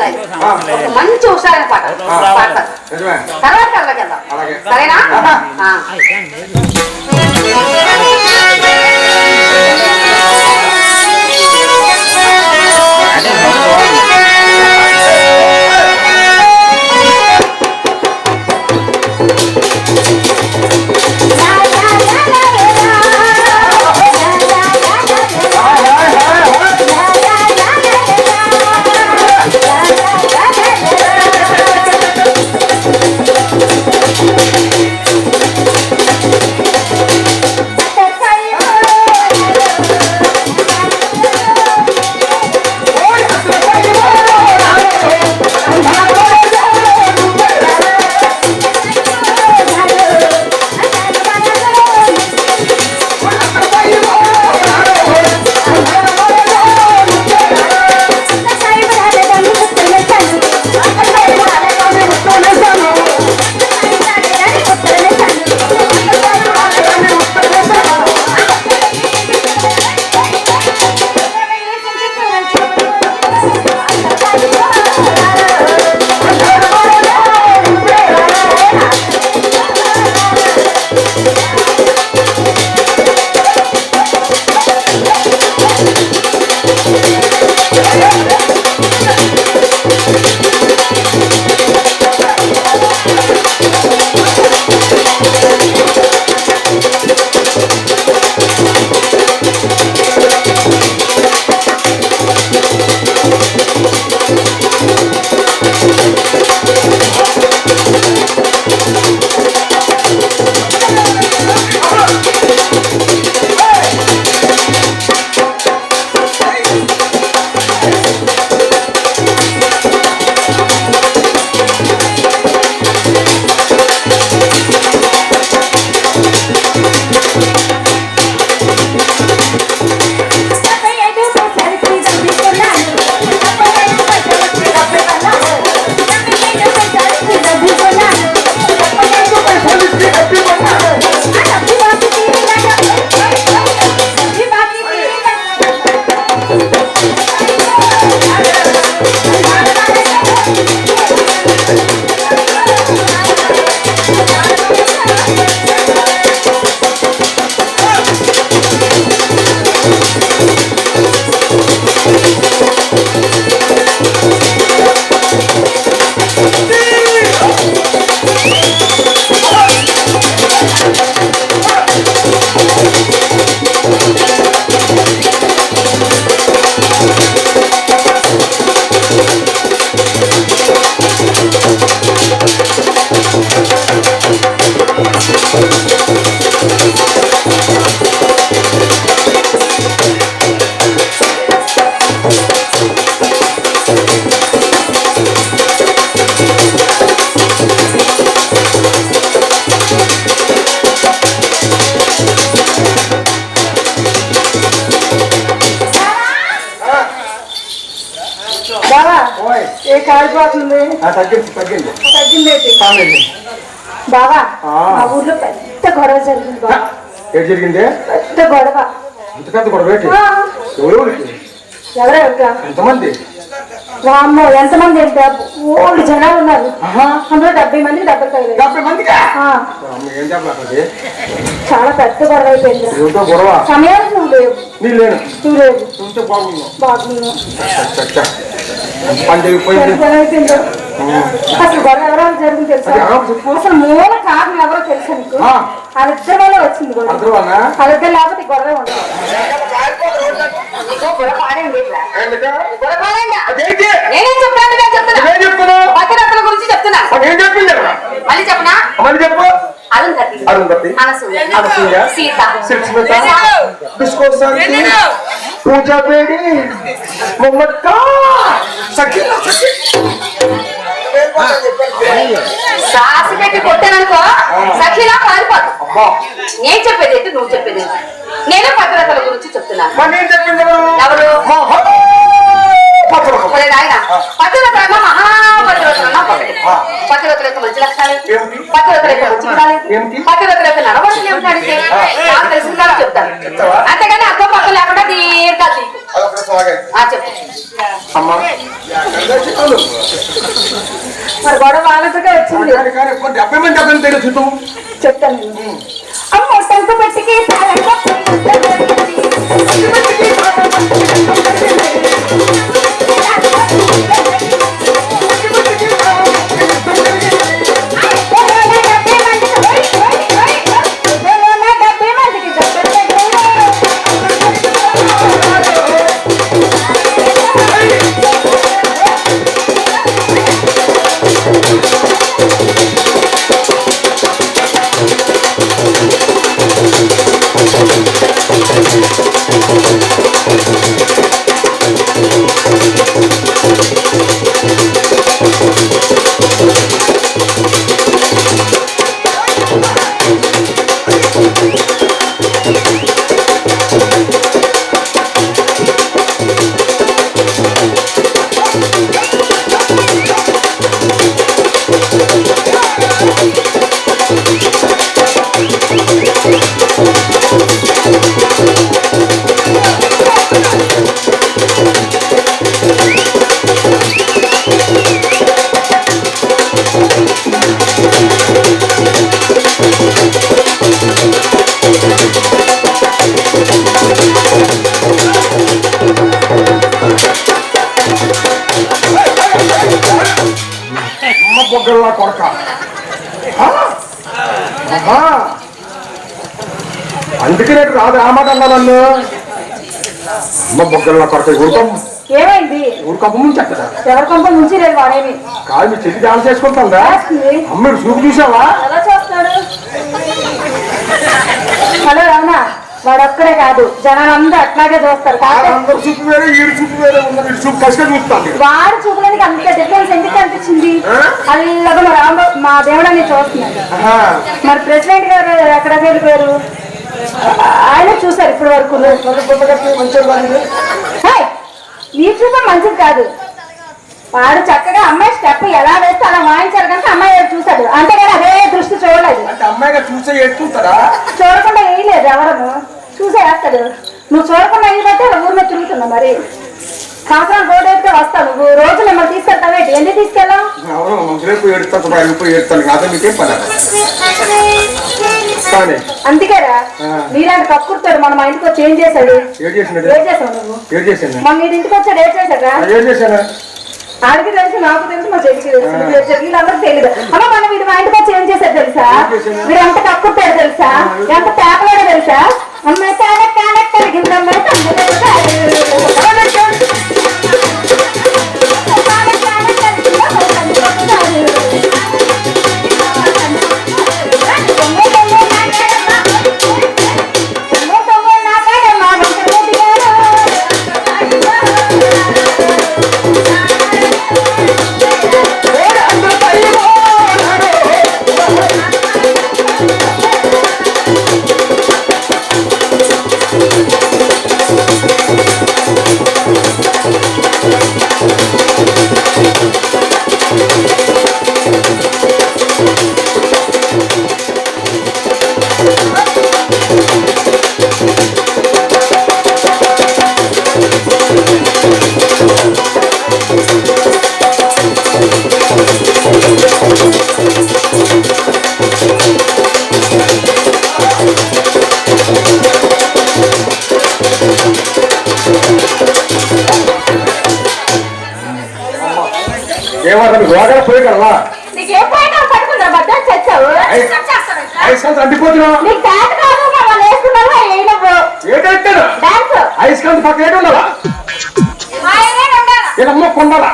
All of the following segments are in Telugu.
ఉన్నది. మంచి హుషారైన పాట పాడతాను. తర్వాత కళ్ళకి వెళ్దాం. సరేనా? బాబా మా ఊర్లో పెద్ద గొడవ జరిగింది. బాబా ఏం జరిగింది? పెద్ద గొడవ. ఎవరెవరు ఎంతమంది? వామ్మో ఎంతమంది అంటే ఓల్డ్ జనాలు ఉన్నారు. అందులో 70 మందికి దెబ్బలు తగిలాయి. 70 మందికి? ఏం చెప్పలేదు. చాలా పెద్ద గొడవ అయిపోయింది. గొడవ సమయానికి నువ్వు లేవు. నేను లేను. నువ్వు లేవు. బాగున్నావు. అసలు గొడవ ఎవరో జరిగింది తెలుసా? అసలు మూల కారణం ఎవరో తెలుసా నీకు? వాళ్ళిద్దరి వల్ల వచ్చింది గొడవ. వాళ్ళిద్దరు లేకపోతే గొడవ ఉండదు. నేనేం చెప్తాను? పతిరత్న గురించి చెప్తున్నా. మళ్ళీ చెప్పనా? అరుంధతి, అనసూయ, సీత, పూజా బేడి, మొహమ్మద్ సాసి పెట్టి కొట్టాననుకో సఖీలా పారిపోదు. నేను చెప్పేది ఏంటి, నువ్వు చెప్పేది ఏంటి? నేను పతిరత్న గురించి చెప్తున్నాను. ఎవరు? ఆయన పతిరత్న మహాపతిరత్న ఒకటి. పతిరత్న యొక్క మంచి లక్షణాలు, పతిరత్న యొక్క మంచి గుణాలు, పతిరత్న యొక్క నడవడిని ఏమిటి అడిగితే నాకు తెలిసిన చెప్తాను. అంతేగాని అర్థం పక్కన లేకుండా దీర్ఘాలు తీకు. చెప్పు. అమ్మా మరి గొడవ వాళ్ళతో వచ్చింది. 70 మంది తెలుసు చెప్తాను నేను. అమ్మ టంక పట్టికి బొగ్గల్లా కొడక అందుకే రేటు రాదు ఆ మాట అన్నా నన్ను. అమ్మ బొగ్గల్లా కొడక ఊరుకం ఏమైంది? ఊరుకమ్మ ముంచెత్తదా? ఎవరి కొంప నుంచి లేదు వాడేమి. కాదు మీ చెల్లి డాన్స్ చేసుకుంటుందా? అమ్మడు చూపు చూసావా? ఎలా చేస్తాడు? హలో రమణ, వాడు ఒక్కడే కాదు జనాలందరూ అట్లాగే చూస్తారు. అందరు చూపు వేరే ఈడు చూపు వేరే ఉన్నది. చూపు కష్టం చూస్తాను. వాడు చూపులకి అంత డిఫరెన్స్ ఎందుకు అనిపించింది? అల్లగా మా రాంబాబు మా దేవుడని చూస్తున్నాడు. మరి ప్రెసిడెంట్ గారు ఎక్కడ వెళ్ళిపోయారు? ఆయన చూసారు ఇప్పటి వరకు. నీ చూప మంచిది కాదు. వాడు చక్కగా అమ్మాయి స్టెప్ ఎలా వేస్తే అలా వాయించారు కనుక అమ్మాయి చూశాడు, అంతేగాని అదే దృష్టి చూడలేదు. అమ్మాయిగా చూసే చూస్తారా? చూడకుండా వేయలేదు ఎవరను, చూసే వేస్తాడు. నువ్వు చూడకుండా వేయి బట్టి ఊరి మీద తిరుగుతున్నా. మరి సంవత్సరం రోడ్ అయితే వస్తావు నువ్వు, రోజు మిమ్మల్ని తీసుకెళ్తావేంటి? ఎందుకు తీసుకెళ్ళావు? అందుకేరా నీలాంటి కక్కుర్తాడు మన మా ఇంటికి వచ్చి ఏం చేశాడు? ఏం చేసావు నువ్వు? మన నీ ఇంటికి వచ్చాడు ఏం చేశాడా? ఆడికి తెలుసు, నాకు తెలుసు, మా చెల్లికి తెలుసు, వీళ్ళందరూ తెలియదు. అమ్మ మనం వీడు మా ఇంటికి వచ్చి ఏం చేశాడు తెలుసా? వీడు ఎంత కక్కుర్తాడు తెలుసా? ఎంత పేపలాడో తెలుసా? అమ్మాయి కలిగిందమ్మాయి రోగాలు పోయి కదా అంటిపోతున్నా ఐస్కాంత్ పక్కన ఏంటి ఉండాలా? ఏదమ్మ కొండాలా?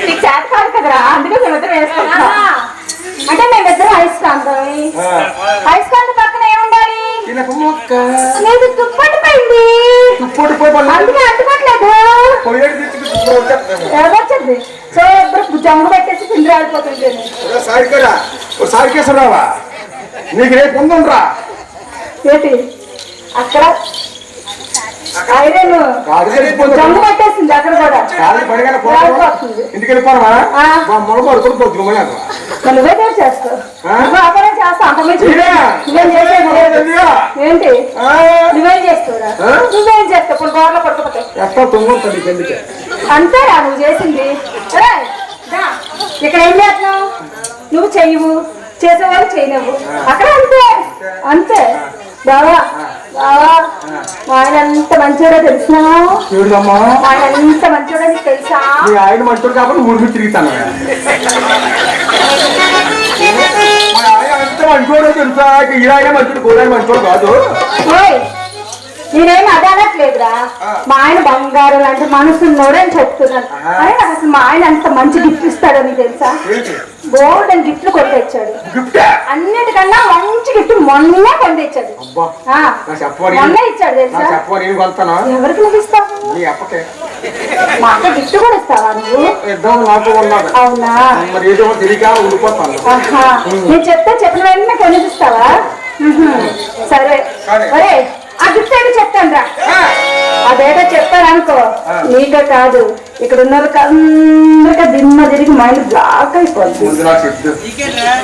నీకు చేత కాదు కదరా, అందుకే మేమిద్దరం వేసుకుంటున్నాం. అంటే మేమిద్దరం ఐస్కాంత్ పక్కన ఏముండాలి? లేదు తుప్పటి పోయింది, అందుకే అంటుకోవట్లేదు. ఎవరొచ్చింది? సో ఇద్దరు జమ్ము పెట్టేసి పిండి ఆడిపోతుంది. సారికేశ్వరరావా నీకు రేపు ఉందండ్రా ఏంటి అక్కడ ఐరన్ జమ్ము పెట్టేసింది అక్కడ కూడా. ఇంటికి వెళ్ళిపోవా? నువ్వే చేస్తావు, వ్యాపారం చేస్తావు. అంత మంచి నువ్వేం చేసేది ఏంటి? నువ్వేం చేస్తావురా? నువ్వేం చేస్తావు? కొన్ని గోడలో పడుకోపోతావు. వేస్తావు తొంగొంతా నీకు ఎందుకే అంతేరా నువ్వు చేసింది. ఏయ్, దా. ఇక్కడ ఏం చేస్తున్నావు? నువ్వు చెయ్యవు, చేసేవాళ్ళు చేయలేవు. అక్కడ అంతే అంతే. బావా బావా, మా ఆయన ఎంత మంచివాడో తెలిసినా? చూడమ్మా, మా ఆయన ఎంత మంచివాడో నీకు తెలుసా? నీ ఆయన మంచోడు కాబట్టి ఊరికి తిరుగుతాను. మా ఆయన అంత మంచోడో తెలుసా? ఈ ఆయన మంచోడు, గోదాయి మంచోడు కాదు. ఓయ్, నేనేం అది అనట్లేదురా. మా ఆయన బంగారు లాంటి మనసున్నోడే అని చెప్తున్నాను. అరే నాకు అసలు మా ఆయన అంత మంచి గిఫ్ట్ ఇస్తాడో నీకు తెలుసా? గోల్డ్ అని గిఫ్ట్లు కొని తెచ్చాడు. అన్నిటికన్నా మంచి గిఫ్ట్ మొన్నే కొని తెచ్చాడు. మొన్నే ఇచ్చాడు తెలుసా? ఎవరికి నువ్వు ఇస్తావు? మా అక్క గిఫ్ట్ కూడా ఇస్తావా నువ్వు? అవునా? నేను చెప్తే చెప్పిన వెంటనే కొనిపిస్తావా? సరే అరే, ఆ గిఫ్ట్ ఏంటో చెప్తాను రా. అదేటో చెప్తాను అనుకో, నీకే కాదు ఇక్కడ ఉన్న అందరికీ దిమ్మ తిరిగి మైండ్ బ్లాక్ అయిపోతుంది.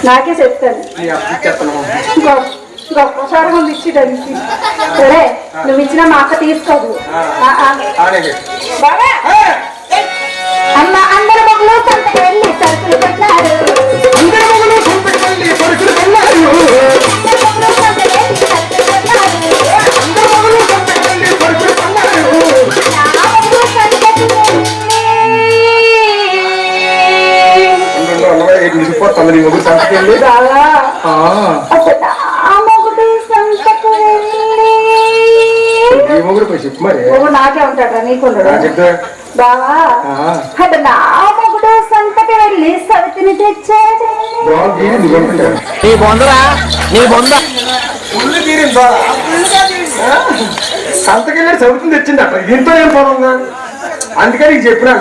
నాకే చెప్తాను ఒక్కసారి ముందు ఇచ్చేదానికి. సరే, నువ్వు ఇచ్చినా మా అక్క తీసుకోదు. అమ్మ అందరు మొగలు సంతకు వెళ్ళి సరుకులు పెట్టారు. అందరు మొగలు సంతకు వెళ్ళి సరుకులు పెట్టారు. నాకే ఉంటాడు, నీకుండడు. బావా, అంటే నా మొగుడు సంతకి వెళ్ళి సరుకుని తెచ్చాడు. సంతకెళ్ళి సరుకుని తెచ్చింది అట్లా. దీంతో ఏం పోనుందా? అందుకే నీకు చెప్పినా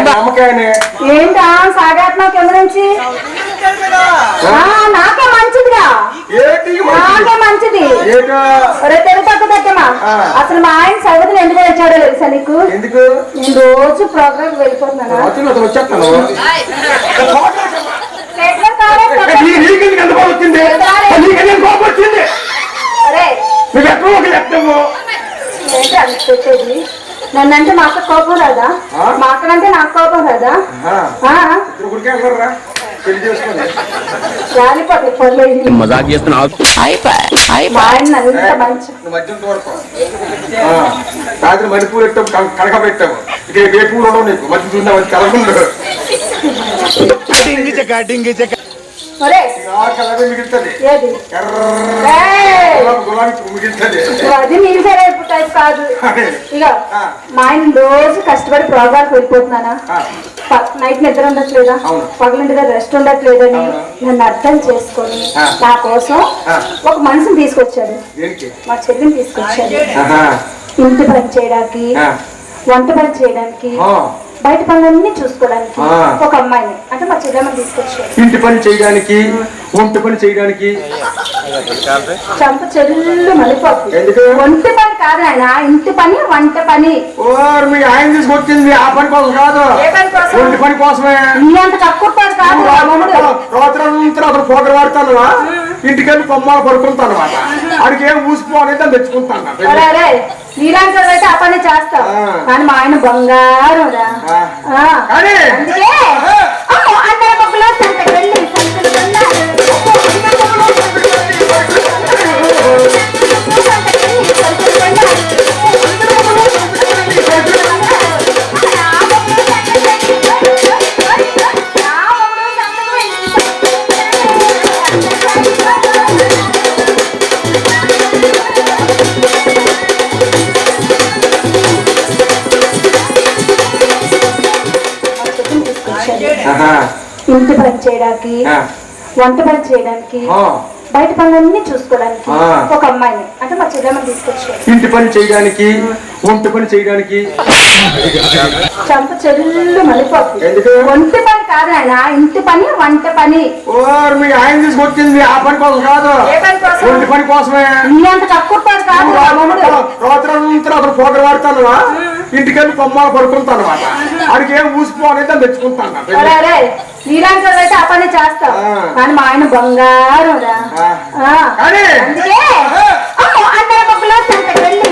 నమ్మకాయనే. ఏంటా సాగాత్మ కింద నుంచి? నాకే మంచిదిరా, నాకే మంచిది. తెలుగు తక్కువ తగ్గమా? అసలు మా ఆయన సగతులు ఎందుకు వచ్చాడో తెలుసా నీకు? ఎందుకు? నేను రోజు ప్రోగ్రామ్ వెళ్ళిపోతున్నాను. వచ్చేస్తాను. పెట్టేది నన్నంటే మా అక్క కోపం రాదా? మా అక్కడంటే నాకు కోపం రాదా? మజాక్ చేస్తున్నావు. రాత్రి మణిపూర్ పెట్టావు, కనక పెట్టావు. ఇక్కడ ఏ పూలు ఉండవు నీకు. మంచి చూసినా మంచి కలగకుండా అది మీరు సరే కాదు. ఇక మా ఆయన రోజు కష్టపడి ప్రోగ్రామ్కి వెళ్ళిపోతున్నానా? నైట్ నిద్ర ఉండట్లేదా? పగలింటి దగ్గర రెస్ట్ ఉండట్లేదని నన్ను అర్థం చేసుకొని నా కోసం ఒక మనిషిని తీసుకొచ్చాడు. మా చెల్లిని తీసుకొచ్చాడు. ఇంటి పని చేయడానికి, వంట పని చేయడానికి, బయట పనులన్నీ చూసుకోవడానికి ఒక అమ్మాయిని, అంటే మా చెల్లెమ్మని తీసుకొచ్చాడు. ఇంటి పని చేయడానికి, వంట పని చేయడానికి. చంప చెల్లు మళ్ళీపోతుంది. వంట పని కాదు ఆయన, ఇంటి పని వంట పని. మీ ఆయన తీసుకొచ్చింది ఆ పని కోసం కాదు, వంట పని కోసమే. నీ అంత తక్కువ పని కాదు. రాత్రంతా అతను పోకర వాడతాను, ఇంటికెళ్ళి కొమ్మలు పడుకుంటాను అనమాట. అడిగి ఏం ఊసిపోవాలని తెచ్చుకుంటాను. నీలాంటి అయితే ఆ పని చేస్తావు, కానీ మా ఆయన బంగారం రా. అందుకే అందరి మొక్కలు సంతకు వెళ్ళి ఇంటి పని చేయడానికి, వంట పని చేయడానికి, బయట పనులన్నీ చూసుకోవడానికి ఒక అమ్మాయిని, అంటే మా చెల్లెమ్మని తీసుకొచ్చాడు. ఇంటి పని చేయడానికి, వంట పని చేయడానికి. చంప చెల్లు మళ్ళీపోతుంది. వంట పని కాదు ఆయన, ఇంటి పని వంట పని. మీ ఆయన తీసుకొచ్చింది ఆ పని కోసం కాదు, వంట పని కోసమే. నీ అంత తక్కువ పని కాదు. రాత్రంతా అతను పోకర వాడతాను, ఇంటికెళ్ళి కొమ్మలు పడుకుంటాను అనమాట. అడిగి ఏం ఊసిపోవాలని తెచ్చుకుంటాను. నీలాంటి అయితే ఆ పని చేస్తావు, కానీ మా ఆయన బంగారం రా. అందుకే అందరి మొక్కలు సంతకు వెళ్ళి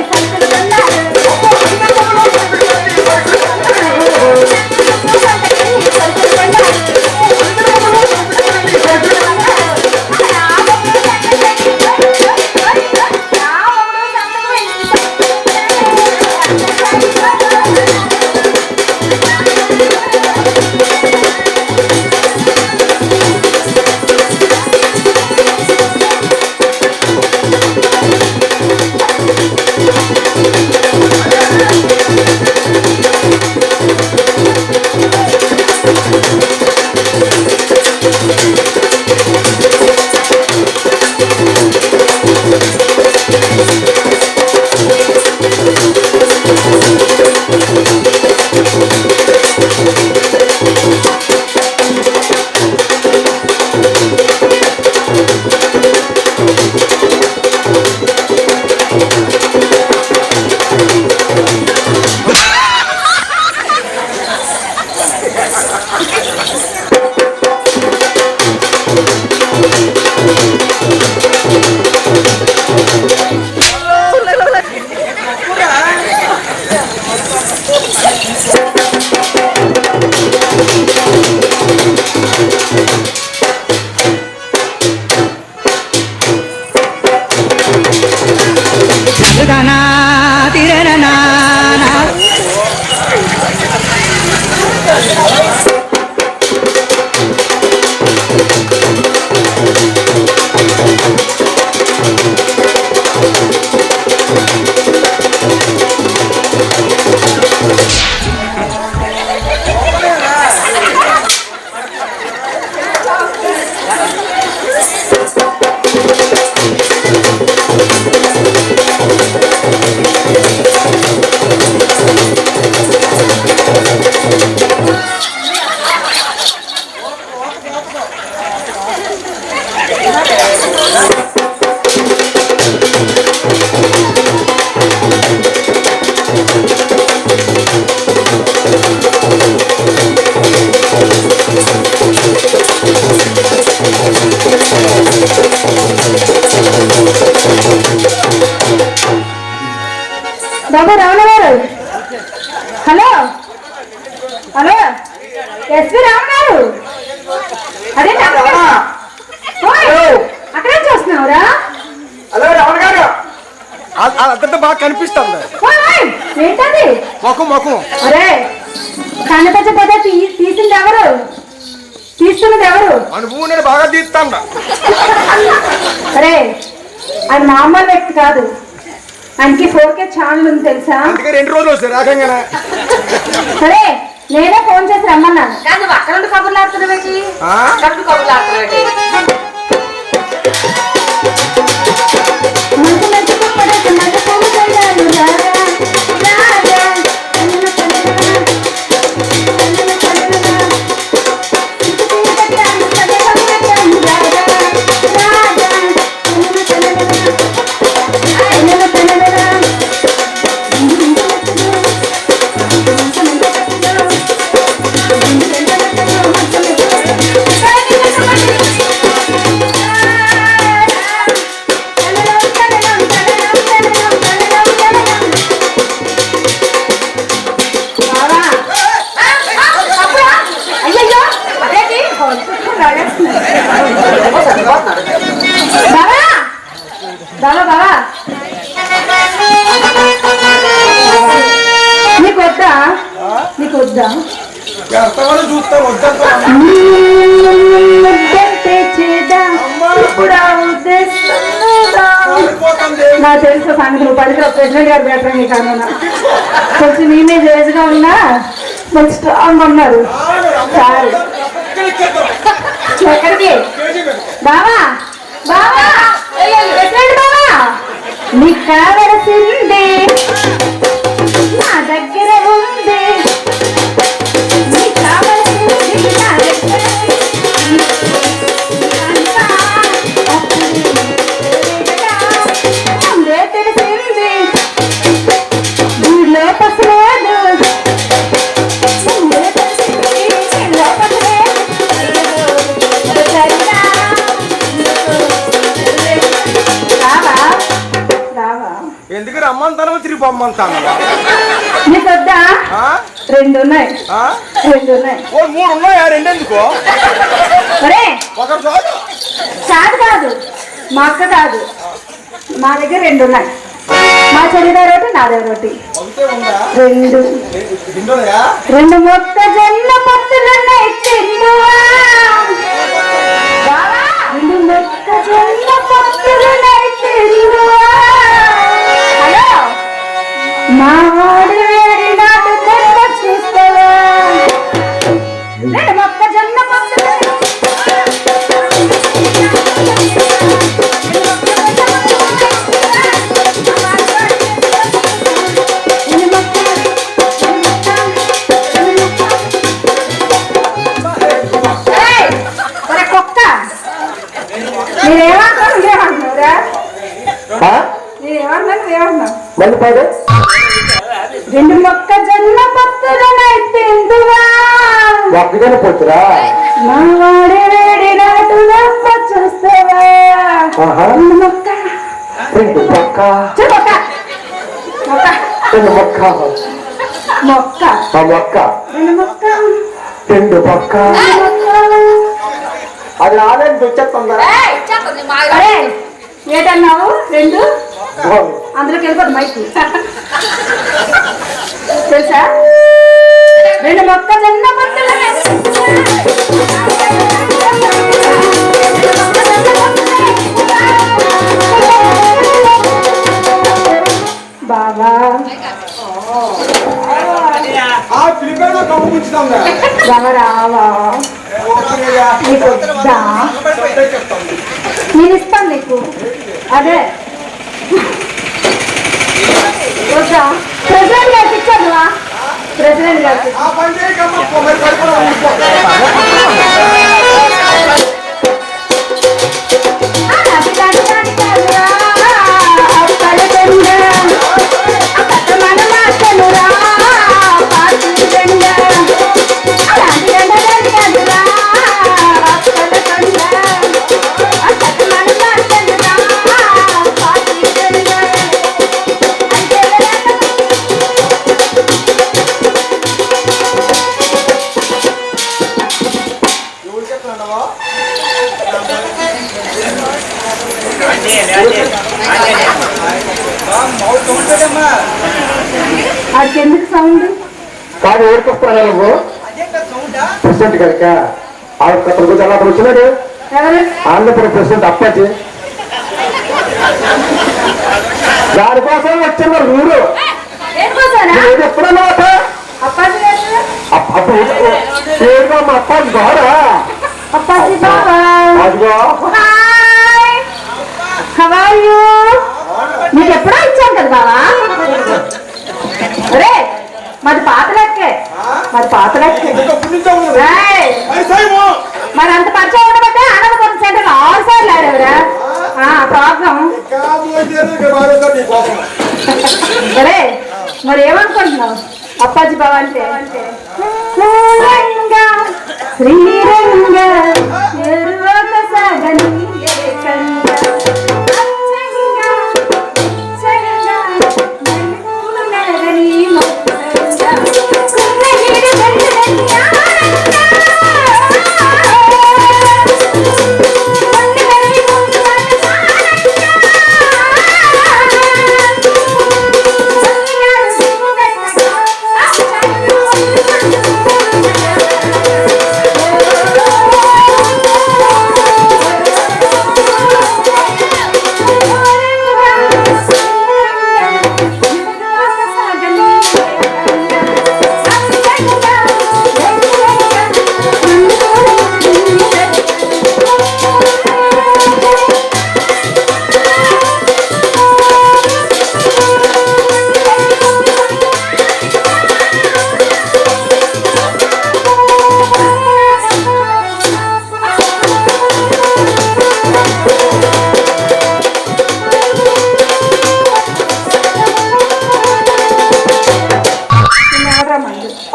బాబు రావణ గారు, హలో హలో, ఎస్వి రావణ గారు, అదే అక్కడే చూస్తున్నావురా? అదే రావణ గారు అదంతా బాగా కనిపిస్తుంది. ఏంటది? మొఖం అరే కనిపించకపోతే తీసింది ఎవరు? తీస్తున్నది ఎవరు? అనుభవం నేను బాగా తీస్తాను. అరే అది మామూలు వ్యక్తి కాదు, ఆయనకి 4K ఛానల్ ఉంది తెలుసా? అందుకే 2 రోజులు వస్తాయి రాకంగానే. సరే నేనే ఫోన్ చేసి రమ్మన్నాను. కానీ నువ్వు అక్కడ నుండి కబుర్లు ఆడుతున్నావేంటి? అక్కడ నుండి కబుర్లు ఆడుతున్నావేంటి? బాబా బాబా నీకు వద్దా? నీకు వద్దా? చూస్తా వద్దంటే నాకు తెలుసు సంగతి. నువ్వు పరిధిలో ప్రెసిడెంట్ గారు బెటర్ నీ కానున్నా కొంచెం నేనే జేజ్గా ఉన్నా, కొంచెం స్ట్రాంగ్ ఉన్నారు. సారీ ఎక్కడికి బావా? బావా ప్రెసిడెంట్ బావా, నీకు కావలసిందే నా దగ్గర ఉంది. నీకు కావలసింది నా దగ్గర ముందే తెలిసింది. ఊళ్ళో పసలేదు, ముందే తెలిసింది. ఊళ్ళో పసలేదు. ఎందుకు రమ్మంతాను తిరిగి పొమ్మంతాను? నీకు వద్దా? 2 ఉన్నాయి. 2 ఉన్నాయి. 3 ఉన్నాయా? 2 ఎందుకో? ఒరే ఒకరు చాలు. కాదు కాదు, మా అక్క కాదు, మా దగ్గర 2 ఉన్నాయి. మా చెల్లిదారు ఒకటి, నా దగ్గర ఒకటి. 2 2 మొక్కజొన్న పత్తులున్నాయి. 2 మొక్కజొన్న పత్తులున్నాయి. హలో మా వాడు వేడి నాటు కొత్త చూస్తావా? 2 మొక్కజొన్న పత్తులు మళ్ళీ పాడు. రెండు మొక్కజొన్న పొత్తులనెత్తిందువా ఒక్కగానే పోతురా. నా వాడి వేడి నాటుగా చూస్తావా రెండు మొక్క రెండు మొక్క మొక్క మొక్క రెండు మొక్క మొక్క ఆ మొక్క రెండు మొక్క రెండు మొక్క అది రాలేదు వచ్చేస్తుందా. ఏయ్, ఇచ్చేస్తుంది మా ఆయన. అరే ఏటన్నావు రెండు అందులోకి వెళ్ళిపోదు మైకు తెలుసా రెండు మొక్కజొన్న బాబా ఆ పిలిపేలో కమ్ము ముంచుతాందా. బాబా రావా నీకు వద్దా నేను ఇస్తాను నీకు అదే వద్దా ప్రెసిడెంట్ గారికి ఇచ్చాను ప్రెసిడెంట్ గారికి ఆ పని చేయకమ్మా మరి కడుపులో అది ఎందుకు సౌండ్ కాదు ఓడిపోతున్నా నువ్వు ప్రెసిడెంట్ గారిక అక్కడ వచ్చినాడు ఎవరు ఆంధ్రప్రదేశ్ ప్రెసిడెంట్ అప్పాజీ దానికోసం వచ్చిన్నారు మీరు ఏడుకోసారా ఏది ఎప్పుడన్నా అప్పాజీ అప్పుడు పేరుగా మా అప్పాజీ బాగా అప్పాజీ బాబా అదిగో హాయ్ హౌ ఆర్ యు నీకు ఎప్పుడో ఇచ్చాను కదా బావా అరే మాది పాత లెక్కే మాది పాత లెక్కే ఏయ్, మరి అంత పరిచయం ఉండబట్టే అనంతపురం సెంటర్ 6 సార్లు ఆడేవరా ప్రాబ్లం అరే మరి ఏమనుకుంటున్నావు అప్పాజీ బావ అంటే శ్రీరంగ ఎరువక సాగని ఏకంగా అచ్చంగా చంగా నన్నగని మొత్తంగా కున్నగిరి గంగని ఆనంగా కున్నగిరి గుండెల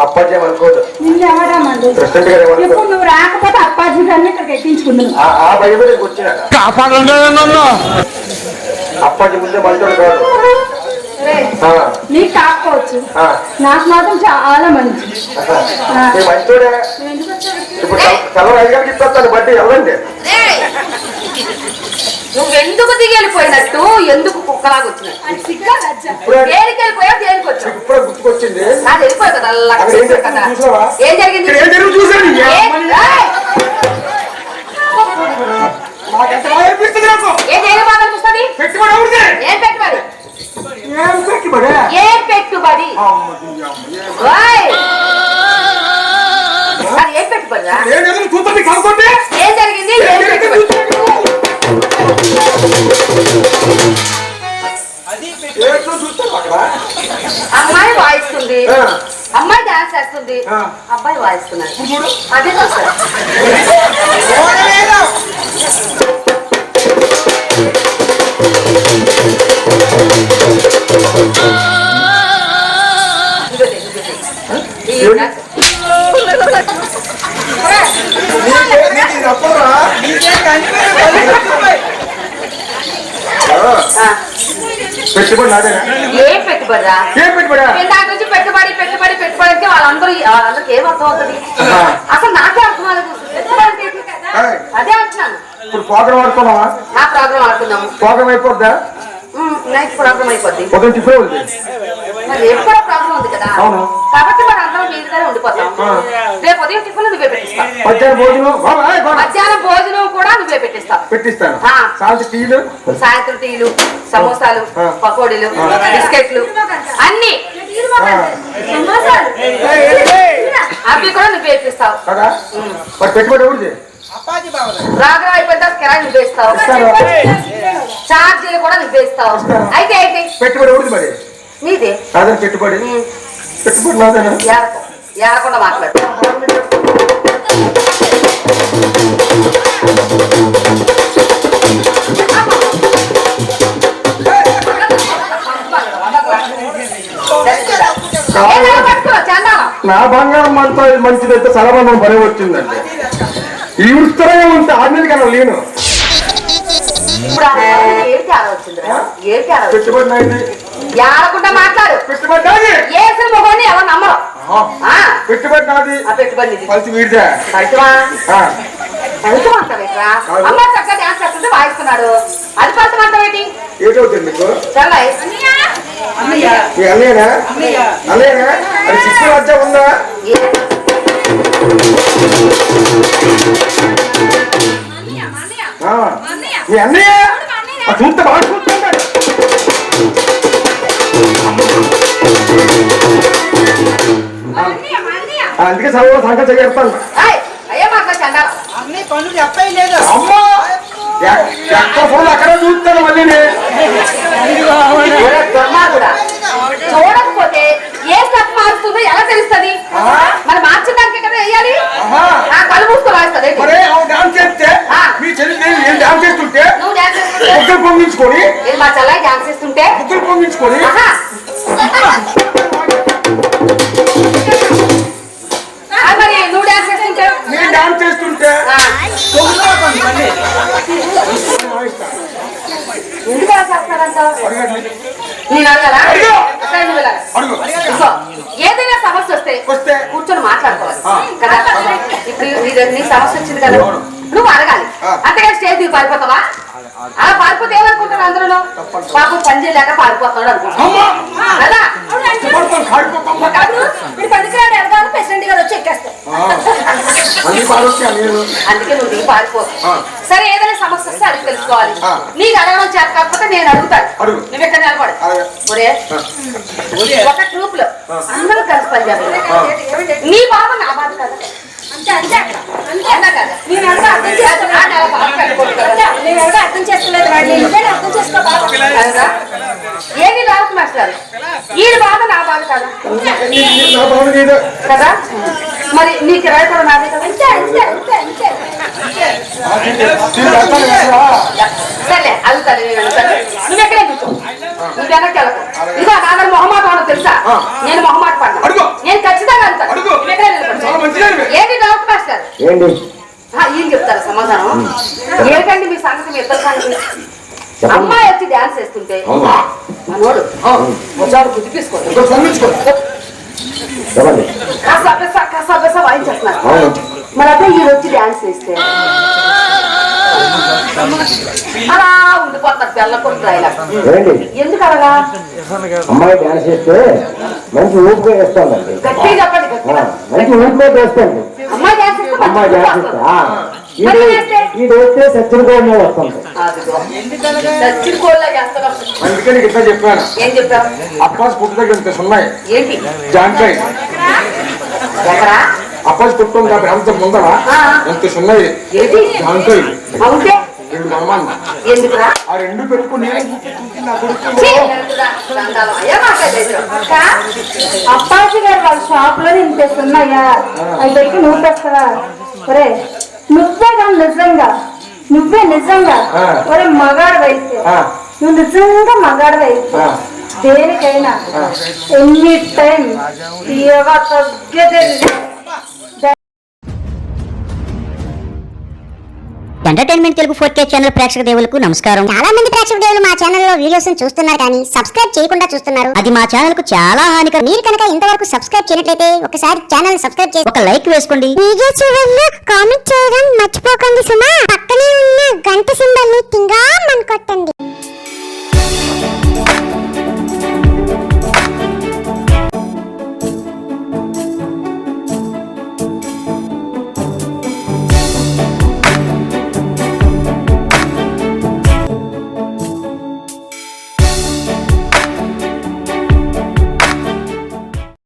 అప్పాజీ అనుకోదు నిన్నెవరమ్మండి ప్రెసిడెంట్ గారు ఏమనుకోదు ఇప్పుడు నువ్వు రాకపోతే అప్పాజీ గారిని ఇక్కడికి ఎక్కించుకుందును ఆ భయం మీద వచ్చినాక అప్పాజీ ముందే మంచోడు కాదు నీకు కాకపోవచ్చు నాకు మాత్రం చాలా మంచి మంచోడే నువ్వు ఎందుకు వచ్చావు? ఇప్పుడు చల్లవ 5 గంటలకు ఇస్తాను బట్టి వెళ్ళండి ఏయ్, నువ్వెందుకు దిగి వెళ్ళిపోయినట్టు ఎందుకు కుక్కలాగా వచ్చినట్టు అది సిగ్గా లజ్జ. దేనికి వెళ్ళిపోయావు దేనికి వచ్చావు ఇప్పుడే గుర్తుకొచ్చింది నాకు వెళ్ళిపోయావు కదా అలా అక్కడ ఏం కదా చూసావా? ఏం జరిగింది ఇక్కడ ఏం జరిగింది చూసాను ఏయ్, నాకెంత బాగా అనిపిస్తుంది నాకు ఏం చేయడం బాగా అనిపిస్తుంది పెట్టుబడి అవుతుంది ఏం పెట్టుబడి ఏం పెట్టుబడి ఏం పెట్టుబడి ఓయ్! అది ఏం పెట్టుబడి ఏం జరిగింది చూస్తుంది కాకపోతే ఏం జరిగింది ఏం పెట్టుబడి ఏట్లో చూస్తాను అక్కడ అమ్మాయి వాయిస్తుంది ఆ. అమ్మాయి డాన్స్ చేస్తుంది ఆ. అబ్బాయి వాయిస్తున్నాడు చూడు అదే చూస్తారు పెట్టుబడి నాదేనా? ఏం పెట్టుబడిరా? ఏం పెట్టుబడా? దాని నుంచి పెట్టుబడి పెట్టుబడి పెట్టుబడి అంటే వాళ్ళందరికీ ఏం అర్థం అవుతుంది? అసలు నాకే అర్థం అవ్వలేదు. పెట్టుబడి అంటే ఏంటి? అదే అంటున్నాను. ఇప్పుడు ప్రోగ్రామ్ ఆడుకున్నావా? ఆ ప్రోగ్రామ్ ఆడుతున్నాము. ప్రోగ్రామ్ అయిపోద్దా? నైట్ ప్రోగ్రామ్ అయిపోద్ది. ఉదయం టిఫిన్ ఉంది. మరి రేపు కూడా ప్రోగ్రామ్ ఉంది కదా, అవును. కాబట్టి మరి అందరం మీరుగానే ఉండిపోతాం. రేపు ఉదయం టిఫిన్ నువ్వే పెట్టిస్తావు. మధ్యాహ్నం భోజనం మధ్యాహ్నం భోజనం కూడా నువ్వే పెట్టిస్తావు. పెట్టిస్తాను. సాయంత్రం టీలు, సాయంత్రం టీలు, సమోసాలు, పకోడీలు, బిస్కెట్లు అన్ని అవి కూడా నువ్వు వేపిస్తావు కదా. మరి పెట్టుబడి ఎవరిది? రాగరా అయిపోయిన కిరాయి నువ్వు వేస్తావు, ఛార్జీలు కూడా నువ్వు వేస్తావు. అయితే అయితే పెట్టుబడి ఎవరిది మరి? నీదే. అదే పెట్టుబడి. పెట్టుబడి నాదేనా? ఏడకుండా మాట్లాడు. నా బంగారం అంతా మంచిదైతే సలభం పని వచ్చిందండి. ఈ ఉత్తరంగా ఉంటే 6 నెలల కన్నా లేను. ఇప్పుడు ఏంటి ఆలోచిందిరా? ఏంటి ఆలోచన? పెట్టుబడి నాది. ఏడకుండా మాట్లాడు. పెట్టుబడి నాది. ఏసిన మొగోని ఎవరు నమ్మరు. పెట్టుబడి నాది. ఆ పెట్టుబడి కలిసి వీడిదే. ఫలితమా అంటావేట్రా? అమ్మ చక్కగా డాన్స్ చేస్తుంటే వాయిస్తున్నాడు, అది ఫలితం అంటావేటి? ఏటవుతుంది మీకు? చల్లయ్ మీ అన్నయ్యనా? అన్నయ్యనా? అది శిశు మధ్య ఉందా? మీ అన్నయ్య చూస్తే బాగా చూస్తుంటాడు. అందుకే సర్వ సంఖ్య చేస్తాను. అయ్యా మాకు చండాలి. అమ్మా ఎక్కడ ఫోన్ అక్కడ చూస్తాను. మళ్ళీ దుర్మార్గుడా, చూడకపోతే ఏ స్టెప్ మారుస్తుందో ఎలా తెలుస్తుంది? మరి మార్చడానికి కదా వేయాలి. కళ్ళు మూసుకో వాయిస్తుంది. డాన్స్ చేస్తే మీ చెల్లి నేను డాన్స్ చేస్తుంటే నువ్వు డాన్స్ బుక్కలు పొంగించుకొని, మా చల్లాయి డాన్స్ చేస్తుంటే బుక్కలు పొంగించుకొని మరి నువ్వు డాన్స్ చేస్తుంటే నేను డాన్స్ చేస్తుంటే ఎందుకు అలా చేస్తారంటావు? నేను అడగరా? ఏదైనా సమస్య వస్తే కూర్చొని మాట్లాడుకోవాలి కదా. ఇప్పుడు నీ సమస్య వచ్చింది కదా, నువ్వు అడగాలి. అంతేగాని స్టేజ్ దిగి పారిపోతావా? అలా పారిపోతే ఏమనుకుంటారు అందరూ? పాపం పని చేయలేక పారిపోతున్నాడు అనుకుంటున్నాడు కదా. పనికిరాడు ఎడగాను ప్రెసిడెంట్ గారు వచ్చి ఎక్కేస్తావు. అందుకే నువ్వు దిగి పారిపో. సరే, ఏదైనా సమస్య వస్తే అడిగి తెలుసుకోవాలి. నీకు అడగడం చేత కాకపోతే నేను అడుగుతాను. నువ్వు ఎక్కడ నిలబడు. ఒరే, ఒక ట్రూప్ లో అందరూ కలిసి పనిచేయాలి. నీ బాధ నా బాధ కదా. ఏది రాదు మాస్టర్, ఈ బాధ నా బాధ కదా కదా. మరి నీ కిరాయి కూడా నాదే కదా. సరే అడుగుతాను, నువ్వు ఎక్కడే కూర్చో. నువ్వు వెనక్కి వెళ్ళకు. ఇదిగో నా దగ్గర మొహమాట ఉండదు తెలుసా. నేను మొహమాట పడ్డా, నేను ఖచ్చితంగా వెళ్తాను. ఏంటి డౌట్ మాస్టర్? ఏం చెప్తారు సమాధానం? ఏంటండి మీ సంగతి, మీ ఇద్దరు సంగతి? అమ్మాయి వచ్చి డాన్స్ చేస్తుంటే మనోడు ఒకసారి గుర్తిపేసుకో కాస్త వాయించేస్తున్నారు. మరి అదే ఈ వచ్చి డాన్స్ చేస్తే అలా ఉండిపోతున్నారు బెల్లకొండ రాయలా. ఎందుకు అలాగా? అమ్మాయి డాన్స్ చేస్తే మంచి ఊపిగా వేస్తుందండి. గట్టిగా చెప్పండి. మంచి ఊపిగా వేస్తుంది అమ్మాయి డాన్స్ చేస్తే అమ్మాయి డాన్స్ చేస్తే ఈ వేస్తే సచ్చినకోమే వస్తుంది. అందుకే నీకు ఇట్లా చెప్పాను. ఏం చెప్పావు? అప్పాస్ పుట్టు దగ్గర ఇంత ఉన్నాయి. ఏంటి జాంకాయ ఎక్కడా? అప్పాస్ పుట్టు అంత ముందర ఎంత ఉన్నాయి జాంకాయ. అవుతే రెండు మనమాన్న ఎందుకురా? ఆ రెండు పెట్టుకుని అప్పాజీ గారు వాళ్ళ షాప్ లో నింపేస్తున్నాయా? అవి పెట్టి నువ్వు తెస్తావా? ఒరే నువ్వే కానీ నిజంగా ఒరే మగాడు అయితే, నువ్వు నిజంగా మగాడు అయితే దేనికైనా ఎనీ టైం తీయగా తగ్గేదే ఎంటర్టైన్మెంట్ తెలుగు 4K ఛానల్ ప్రేక్షక దేవులకు నమస్కారం. చాలా మంది ప్రేక్షక దేవులు మా ఛానల్ లో వీడియోస్ చూస్తున్నారు కానీ సబ్స్క్రైబ్ చేయకుండా చూస్తున్నారు. అది మా ఛానల్ కు చాలా హానికరం. మీరు కనుక ఇంతవరకు సబ్స్క్రైబ్ చేయనట్లయితే ఒకసారి ఛానల్ సబ్స్క్రైబ్ చేసి ఒక లైక్ వేసుకోండి. వీడియో చూడండి, కామెంట్ చేయడం మర్చిపోకండి సుమా. పక్కనే